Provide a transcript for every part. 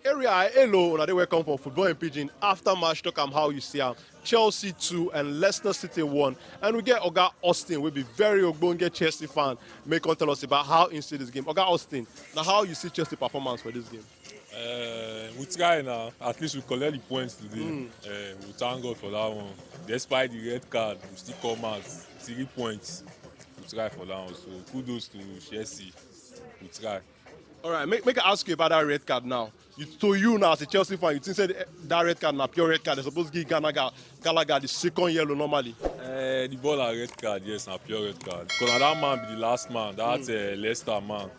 area hello na dey welcome for football in Pidgin after match talk am how you see am. Chelsea 2 and Leicester City 1, and we get Oga Austin wey be very ogbonge Chelsea fan make come tell us about how he see this game. Oga Austin, na how you see Chelsea performance for this game? We try now. At least we collect the points today. We thank God for that one. Despite the red card, we still come out 3 points. We try for that one. So kudos to Chelsea. We try. All right, make I ask you about that red card now. You now as a Chelsea fan, you think say that red card na pure red card? They supposed to give Gallagher the second yellow normally. The ball a red card, yes, na pure red card. Because na that man be the last man. That's Leicester man.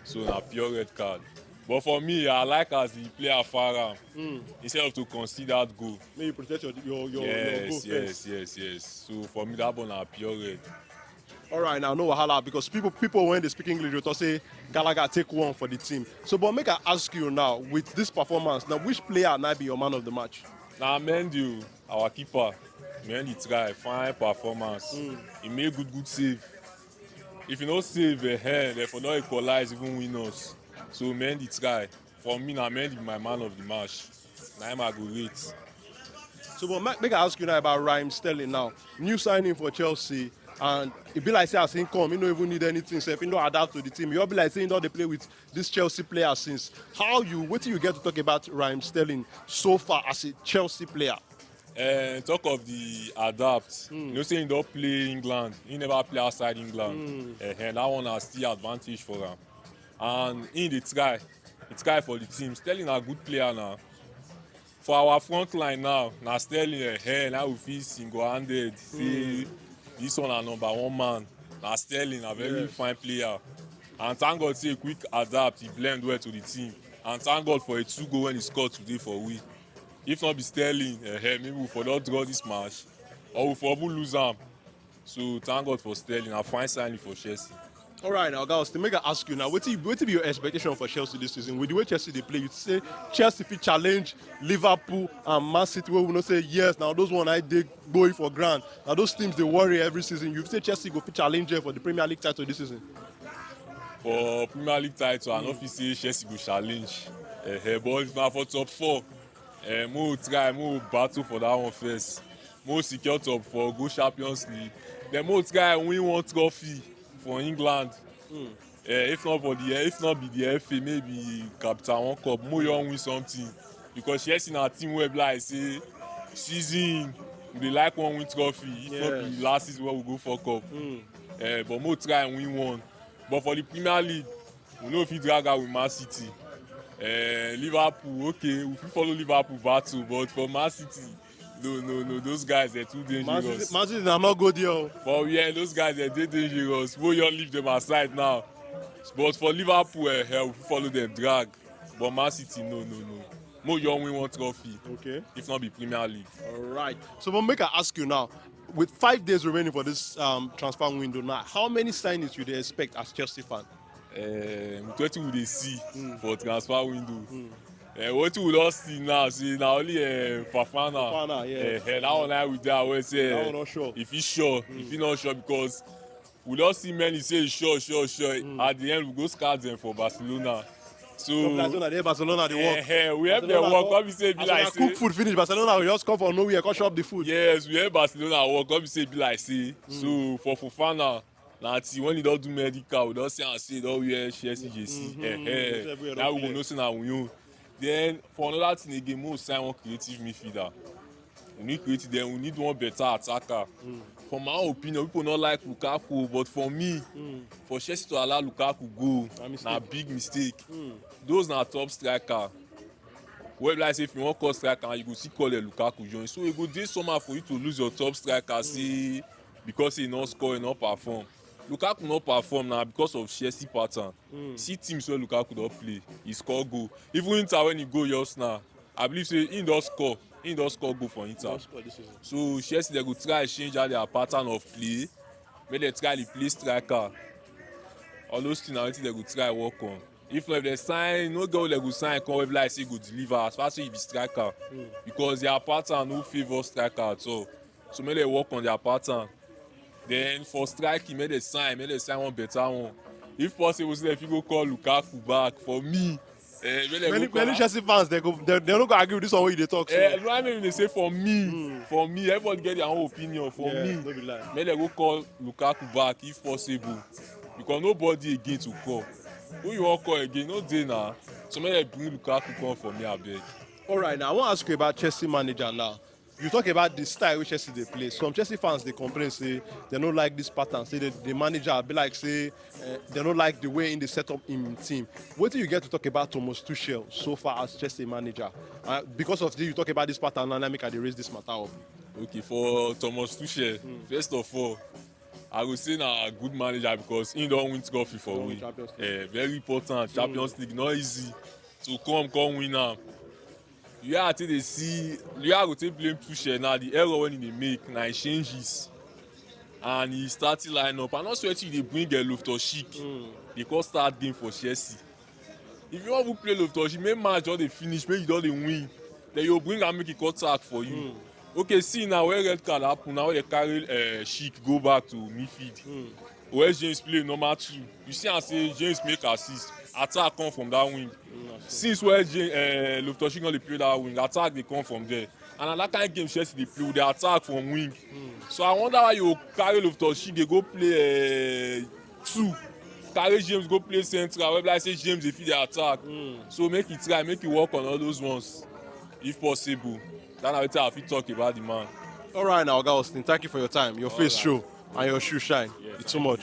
So na pure red card. But for me, I like as the player far am instead of to concede that goal. May you protect your goal Yes. first. So for me, that ball na pure red. All right, now no wahala because people when they speak English they talk say Gallagher take one for the team. So, but make I ask you now with this performance, now which player now be your man of the match? Na Mendy, our keeper. Mendy try fine performance. He make good save. If you no save, they for not equalize even win us. So Mendy try. For me, na Mendy be my man of the match. Na him I go rate. So, but make I ask you now about Raheem Sterling now. New signing for Chelsea, and it be like say as him come, he don't even need anything. So if he don't adapt to the team, you be like saying they play with this Chelsea player since. What do you get to talk about Raheem Sterling so far as a Chelsea player? Talk of the adapt. You know, say he don't play England. He never play outside England. And that one has still advantage for him. And he try for the team. Sterling a good player now. For our front line now, na Sterling now we feel single-handed. Say this one na number one man. Na Sterling, a very fine player. And thank God say quick adapt, he blend well to the team. And thank God for a 2 goal when he scored today for we. If not be Sterling, maybe we for not draw this match, or we for even lose am. So thank God for Sterling. A fine signing for Chelsea. All right, now guys, to make I ask you now, what will be your expectation for Chelsea this season? With the way Chelsea they play, you say Chelsea fit challenge Liverpool and Man City, where we not say yes. Now those one I did going for grand. Now those teams they worry every season. You say Chelsea go fit challenge them for the Premier League title this season. For Premier League title, I no fit say Chelsea go challenge. But if na for top 4, mo battle for that one first. Mo secure top 4, go Champions League. Then mo try win one trophy for England. If not be the FA, maybe Capital One Cup, mo young win something. Because Chelsea na team wey be like say season we dey like one win trophy. If not be last season wey we go for cup. But mo try and win one. But for the Premier League, we no fit drag out with Man City. Liverpool, okay, we fit follow Liverpool battle, but for Man City, no, those guys they're too dangerous. Man City are not good here. For yeah, those guys they're dangerous. We don't leave them aside now. But for Liverpool, we follow them drag. But Man City, no. More young win one trophy. Okay. If not be Premier League. All right. So, but make I ask you now, with 5 days remaining for this transfer window now, how many signings would they expect as Chelsea fan? What we dey see for transfer window. What we don see now, say na only Fafana. That one I with that wey say That one not sure. if he sure, if he not sure, because we don see many say he sure. At the end we go scout them for Barcelona. So Barcelona they work. we help them work. Come be say be like say cook food finish. Barcelona will just come from nowhere, come shop the food. yes, we help Barcelona work. Come be say be like say so for Fofana. Na till when he don do medical, we don see am say he don wear Chelsea jersey. Now we go know say na we own. Then for another thing again, we sign one creative midfielder. We need creative, then we need one better attacker. For my opinion, people not like Lukaku, but for me, for Chelsea to allow Lukaku go, na big mistake. Those na top striker. Well, like say if you want call striker, you go see call Lukaku join. So e go dey somehow for you to lose your top striker, say because he not score, he not perform. Lukaku not perform now because of Chelsea pattern. See teams where Lukaku don't play, he score goal. Even Inter when he go just now, I believe say he does score goal for Inter. So Chelsea they go try change how their pattern of play, make they try the play striker. All those things are they go try work on. If not, if they sign, no girl they go sign, come with like say go deliver as far as he be striker, because their pattern no favour striker at all. So make they work on their pattern. Then for striking, make they sign one better one. If possible, say if you go call Lukaku back, for me, Many Chelsea fans they don't go agree with this one wey you dey talk. So. I mean they say for me, everybody get their own opinion. For me, no be lie. make dem go call Lukaku back if possible, because nobody again to call. Who you wan call again? No dey na. So make dem bring Lukaku come for me abeg. All right, now I want to ask you about Chelsea manager now. You talk about the style which Chelsea they play. Some Chelsea fans they complain say they don't like this pattern. Say the manager be like say they don't like the way in the setup in team. What do you get to talk about Thomas Tuchel so far as Chelsea manager? Because of this, you talk about this pattern dynamic and they raise this matter up. Okay, for Thomas Tuchel, first of all, I would say na a good manager because he don win trophy for we. Very important. Champions League not easy to come win am. You have to see, you have to blame Tuchel now. The error when he dey make, na he changes, and he started line up. And also, he dey bring Loftus-Cheek. They call start game for Chelsea. If you want to play Loftus-Cheek, make match don dey finish, make you don dey win. Then you bring am make he cut sack for you. Okay, see now where red card happen, now they carry Sheik go back to midfield. Where James play number 2. You see am say James make assist, attack come from that wing. Since where Loftus-Cheek no dey play that wing, attack dey come from there. And na that kind of game Chelsea dey play, dey attack from wing. So I wonder why you carry Loftus-Cheek dey go play 2. Carry James go play central, where like say James dey fit dey attack. So make he try, make he work on all those ones if possible. That's na wetin I fit talk about the man. All right, now, Oga Austin, thank you for your time. Your face show and your shoe shine. It's too much.